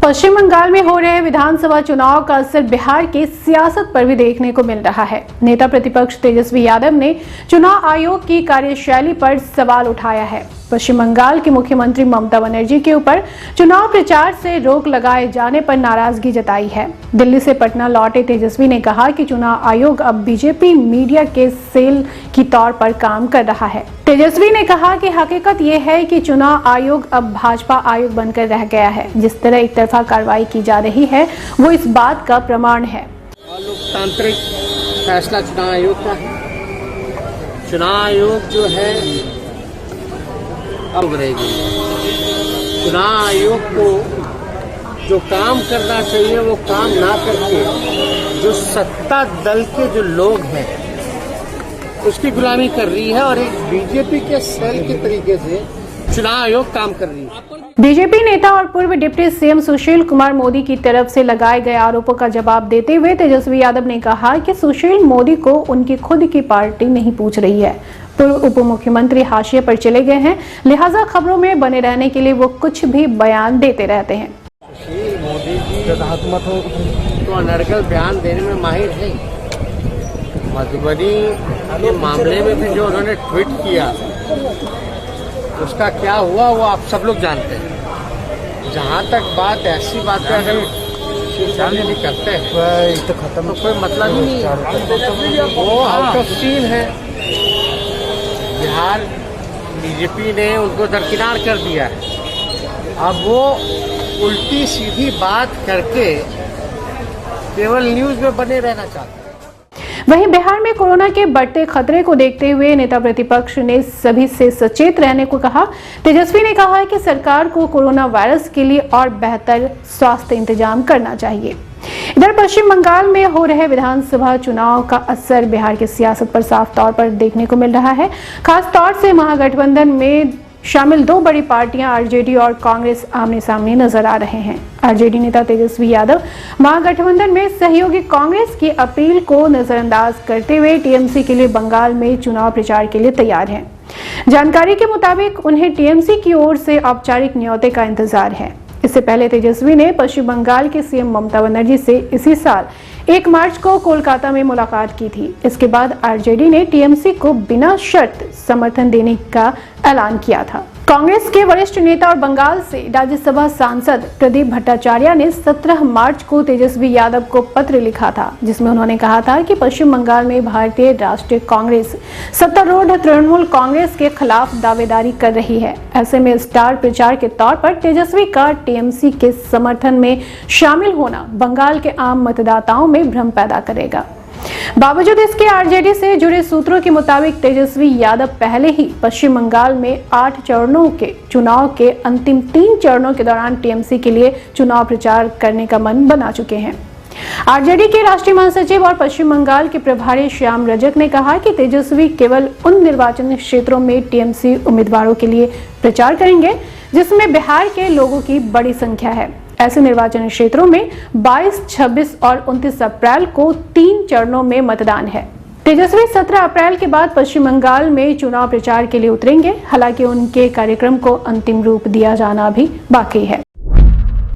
पश्चिम बंगाल में हो रहे विधानसभा चुनाव का असर बिहार की सियासत पर भी देखने को मिल रहा है। नेता प्रतिपक्ष तेजस्वी यादव ने चुनाव आयोग की कार्यशैली पर सवाल उठाया है। पश्चिम बंगाल की मुख्यमंत्री ममता बनर्जी के ऊपर चुनाव प्रचार से रोक लगाए जाने पर नाराजगी जताई है। दिल्ली से पटना लौटे तेजस्वी ने कहा कि चुनाव आयोग अब बीजेपी मीडिया के सेल की तौर पर काम कर रहा है। तेजस्वी ने कहा कि हकीकत ये है कि चुनाव आयोग अब भाजपा आयोग बनकर रह गया है। जिस तरह एक तरफा कार्रवाई की जा रही है वो इस बात का प्रमाण है। लोकतांत्रिक फैसला चुनाव आयोग का है। चुनाव आयोग जो है अब रहेगी। चुनाव आयोग को जो काम करना चाहिए वो काम ना करके जो सत्ता दल के जो लोग हैं उसकी गुलामी कर रही है और एक बीजेपी के सेल के तरीके से चुनाव आयोग काम कर रही है। बीजेपी नेता और पूर्व डिप्टी सीएम सुशील कुमार मोदी की तरफ से लगाए गए आरोपों का जवाब देते हुए तेजस्वी यादव ने कहा कि सुशील मोदी को उनकी खुद की पार्टी नहीं पूछ रही है। पूर्व उप मुख्यमंत्री हाशिए पर चले गए हैं, लिहाजा खबरों में बने रहने के लिए वो कुछ भी बयान देते रहते हैं। सुशील मोदी जी तो अनर्गल बयान देने में माहिर है। मधुबनी के मामले में भी जो उन्होंने ट्वीट किया उसका क्या हुआ वो आप सब लोग जानते हैं। जहाँ तक बात ऐसी बातें अगर नहीं करते हैं तो खत्म कोई मतलब ही नहीं है। वो आउट ऑफ सीन है। बिहार बीजेपी ने उनको दरकिनार कर दिया है। अब वो उल्टी सीधी बात करके केवल न्यूज में बने रहना चाहते हैं। वहीं बिहार में कोरोना के बढ़ते खतरे को देखते हुए नेता प्रतिपक्ष ने सभी से सचेत रहने को कहा। तेजस्वी ने कहा कि सरकार को कोरोना वायरस के लिए और बेहतर स्वास्थ्य इंतजाम करना चाहिए। इधर पश्चिम बंगाल में हो रहे विधानसभा चुनाव का असर बिहार की सियासत पर साफ तौर पर देखने को मिल रहा है। खास तौर से महागठबंधन में शामिल दो बड़ी पार्टियां आरजेडी और कांग्रेस आमने सामने नजर आ रहे हैं। आरजेडी नेता तेजस्वी यादव महागठबंधन में सहयोगी कांग्रेस की अपील को नजरअंदाज करते हुए टीएमसी के लिए बंगाल में चुनाव प्रचार के लिए तैयार हैं। जानकारी के मुताबिक उन्हें टीएमसी की ओर से औपचारिक न्योते का इंतजार है। इससे पहले तेजस्वी ने पश्चिम बंगाल के सीएम ममता बनर्जी से इसी साल 1 मार्च को कोलकाता में मुलाकात की थी। इसके बाद आरजेडी ने टीएमसी को बिना शर्त समर्थन देने का ऐलान किया था। कांग्रेस के वरिष्ठ नेता और बंगाल से राज्यसभा सांसद प्रदीप भट्टाचार्य ने 17 मार्च को तेजस्वी यादव को पत्र लिखा था, जिसमें उन्होंने कहा था कि पश्चिम बंगाल में भारतीय राष्ट्रीय कांग्रेस सत्तारूढ़ तृणमूल कांग्रेस के खिलाफ दावेदारी कर रही है। ऐसे में स्टार प्रचार के तौर पर तेजस्वी का टीएमसी के समर्थन में शामिल होना बंगाल के आम मतदाताओं में भ्रम पैदा करेगा। बावजूद इसके आरजेडी से जुड़े सूत्रों के मुताबिक तेजस्वी यादव पहले ही पश्चिम बंगाल में 8 चरणों के चुनाव के अंतिम 3 चरणों के दौरान टीएमसी के लिए चुनाव प्रचार करने का मन बना चुके हैं। आरजेडी के राष्ट्रीय महासचिव और पश्चिम बंगाल के प्रभारी श्याम रजक ने कहा कि तेजस्वी केवल उन निर्वाचन क्षेत्रों में टीएमसी उम्मीदवारों के लिए प्रचार करेंगे जिसमें बिहार के लोगों की बड़ी संख्या है। ऐसे निर्वाचन क्षेत्रों में 22, 26 और 29 अप्रैल को 3 चरणों में मतदान है। तेजस्वी 17 अप्रैल के बाद पश्चिम बंगाल में चुनाव प्रचार के लिए उतरेंगे। हालांकि उनके कार्यक्रम को अंतिम रूप दिया जाना भी बाकी है।